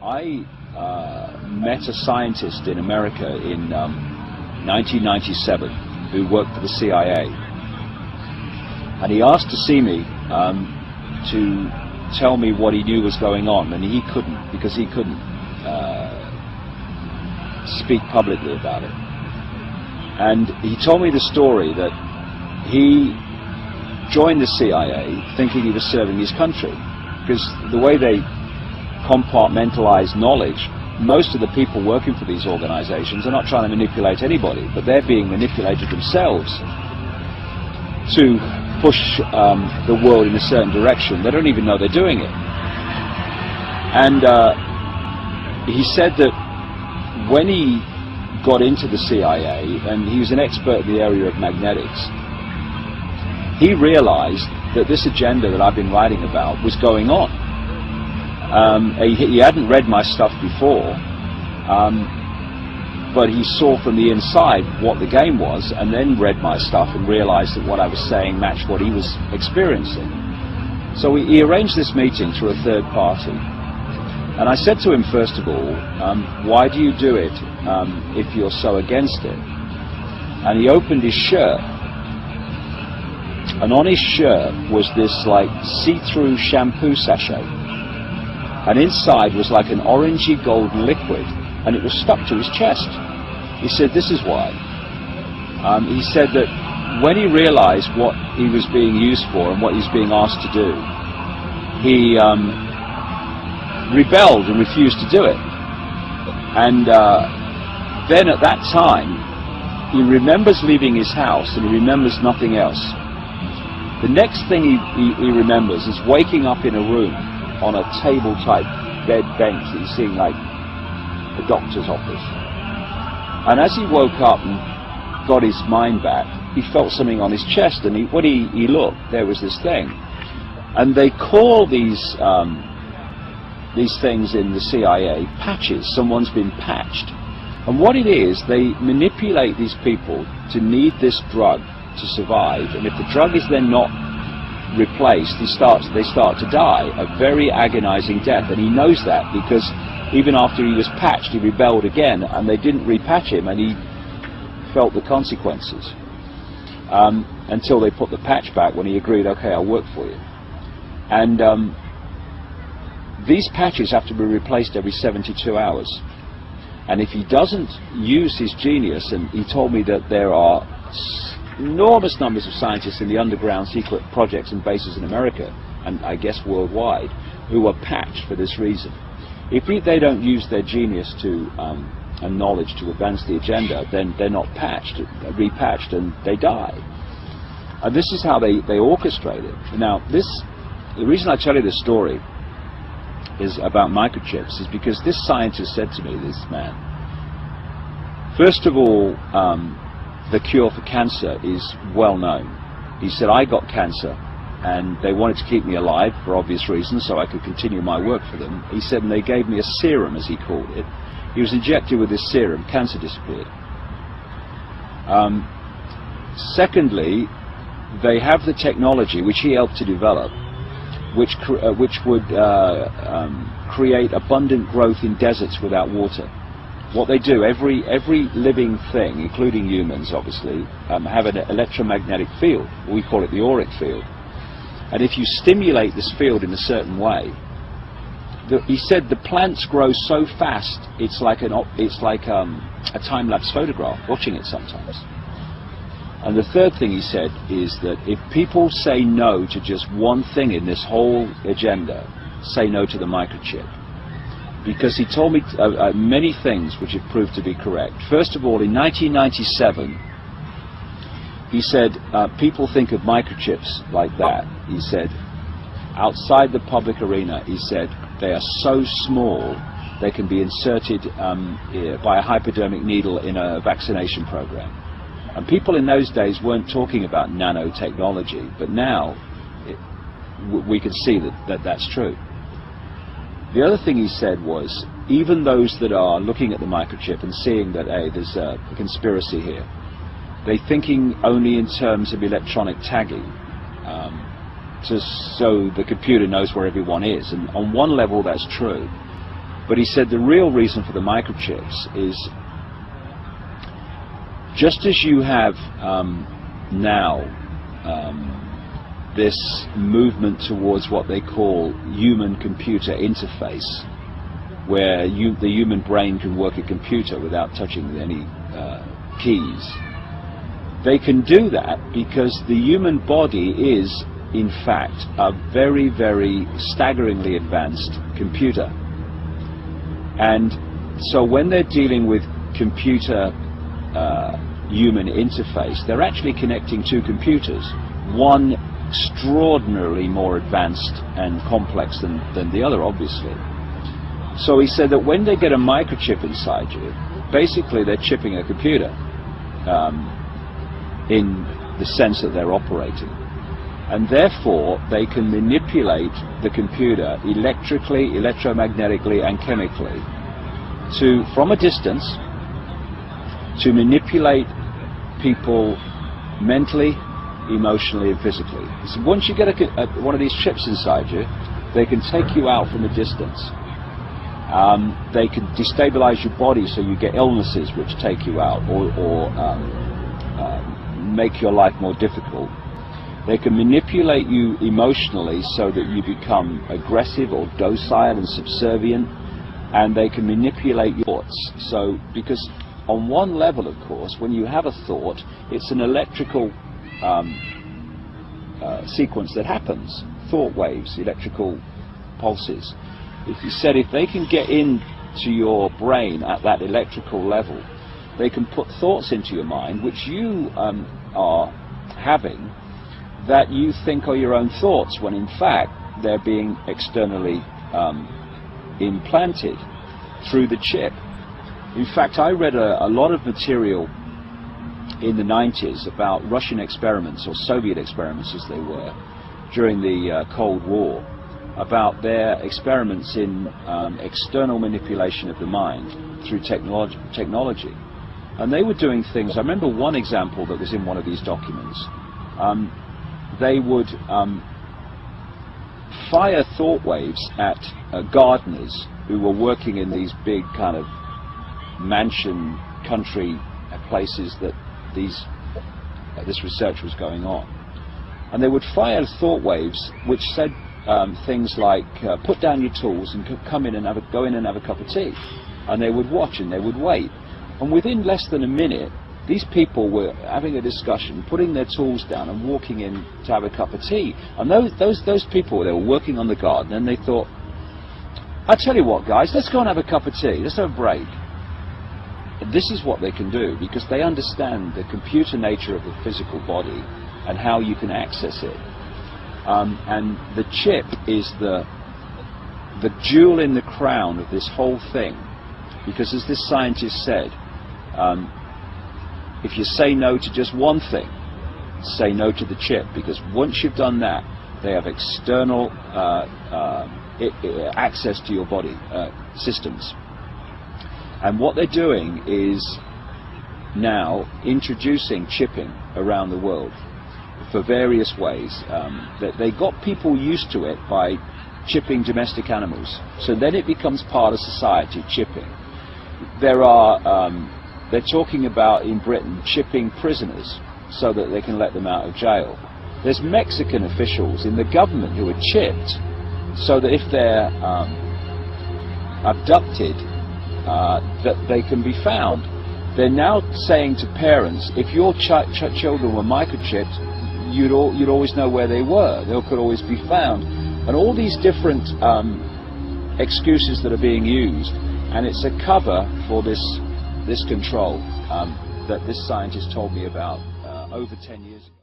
I met a scientist in America in 1997 who worked for the CIA, and he asked to see me to tell me what he knew was going on, and he couldn't, because he couldn't speak publicly about it. And he told me the story that he joined the CIA thinking he was serving his country, because the way they compartmentalize knowledge, most of the people working for these organizations are not trying to manipulate anybody, but they're being manipulated themselves to push the world in a certain direction. They don't even know they're doing it. And he said that when he got into the CIA, and he was an expert in the area of magnetics, he realized that this agenda that I've been writing about was going on. He hadn't read my stuff before, but he saw from the inside what the game was, and then read my stuff and realized that what I was saying matched what he was experiencing. So he arranged this meeting through a third party. And I said to him, first of all, why do you do it if you're so against it? And he opened his shirt, and on his shirt was this like see-through shampoo sachet, and inside was like an orangey golden liquid, and it was stuck to his chest. He said, this is why. He said that when he realized what he was being used for and what he was being asked to do, he rebelled and refused to do it. And then at that time, he remembers leaving his house, and he remembers nothing else. The next thing he remembers is waking up in a room on a table-type bed bench that he's seeing like a doctor's office. And as he woke up and got his mind back, he felt something on his chest, and when he looked, there was this thing. And they call these things in the CIA patches. Someone's been patched. And what it is, they manipulate these people to need this drug to survive, and if the drug is then not replaced, they start to die a very agonizing death. And he knows that, because even after he was patched, he rebelled again, and they didn't repatch him, and he felt the consequences until they put the patch back, when he agreed, okay, I'll work for you. And these patches have to be replaced every 72 hours. And if he doesn't use his genius, and he told me that there are enormous numbers of scientists in the underground secret projects and bases in America, and I guess worldwide, who are patched for this reason. If they don't use their genius and knowledge to advance the agenda, then they're not repatched, and they die. And this is how they orchestrate it. Now, the reason I tell you this story is about microchips is because this scientist said to me, this man, first of all, the cure for cancer is well known. He said, I got cancer, and they wanted to keep me alive for obvious reasons, so I could continue my work for them. He said, and they gave me a serum, as he called it. He was injected with this serum, cancer disappeared. Secondly, they have the technology, which he helped to develop, which would create abundant growth in deserts without water. What they do, every living thing, including humans obviously, have an electromagnetic field. We call it the auric field. And if you stimulate this field in a certain way, he said the plants grow so fast, it's like a time-lapse photograph, watching it sometimes. And the third thing he said is that if people say no to just one thing in this whole agenda, say no to the microchip. Because he told me many things which have proved to be correct. First of all, in 1997, he said, people think of microchips like that. He said, outside the public arena, he said, they are so small, they can be inserted by a hypodermic needle in a vaccination program. And people in those days weren't talking about nanotechnology, but now we can see that that's true. The other thing he said was, even those that are looking at the microchip and seeing that, hey, there's a conspiracy here, they're thinking only in terms of electronic tagging, so the computer knows where everyone is. And on one level, that's true. But he said the real reason for the microchips is just as you have now this movement towards what they call human-computer interface, where the human brain can work a computer without touching any keys. They can do that because the human body is, in fact, a very, very staggeringly advanced computer. And so when they're dealing with computer human interface, they're actually connecting two computers, one extraordinarily more advanced and complex than the other, obviously. So he said that when they get a microchip inside you, basically they're chipping a computer in the sense that they're operating. And therefore they can manipulate the computer electrically, electromagnetically and chemically from a distance to manipulate people mentally, emotionally and physically. So once you get one of these chips inside you, they can take you out from a distance. They can destabilize your body so you get illnesses which take you out or make your life more difficult. They can manipulate you emotionally so that you become aggressive or docile and subservient, and they can manipulate your thoughts. So, because on one level, of course, when you have a thought, it's an electrical sequence that happens, thought waves, electrical pulses. If they can get into your brain at that electrical level, they can put thoughts into your mind which you are having that you think are your own thoughts, when in fact they're being externally implanted through the chip. In fact, I read a lot of material in the 90s about Russian experiments, or Soviet experiments as they were, during the Cold War, about their experiments in external manipulation of the mind through technology. And they were doing things. I remember one example that was in one of these documents. They would fire thought waves at gardeners who were working in these big kind of mansion country places that this research was going on. And they would fire thought waves which said things like, put down your tools and come in and go in and have a cup of tea. And they would watch and they would wait. And within less than a minute, these people were having a discussion, putting their tools down and walking in to have a cup of tea. And those people, they were working on the garden, and they thought, I tell you what, guys, let's go and have a cup of tea. Let's have a break. And this is what they can do, because they understand the computer nature of the physical body and how you can access it. And the chip is the jewel in the crown of this whole thing, because as this scientist said, if you say no to just one thing, say no to the chip, because once you've done that, they have external access to your body systems. And what they're doing is now introducing chipping around the world for various ways. That they got people used to it by chipping domestic animals. So then it becomes part of society, chipping. They're talking about, in Britain, chipping prisoners so that they can let them out of jail. There's Mexican officials in the government who are chipped so that if they're abducted, that they can be found. They're now saying to parents, if your children were microchipped, you'd always know where they were. They could always be found. And all these different excuses that are being used, and it's a cover for this control that this scientist told me about over 10 years ago.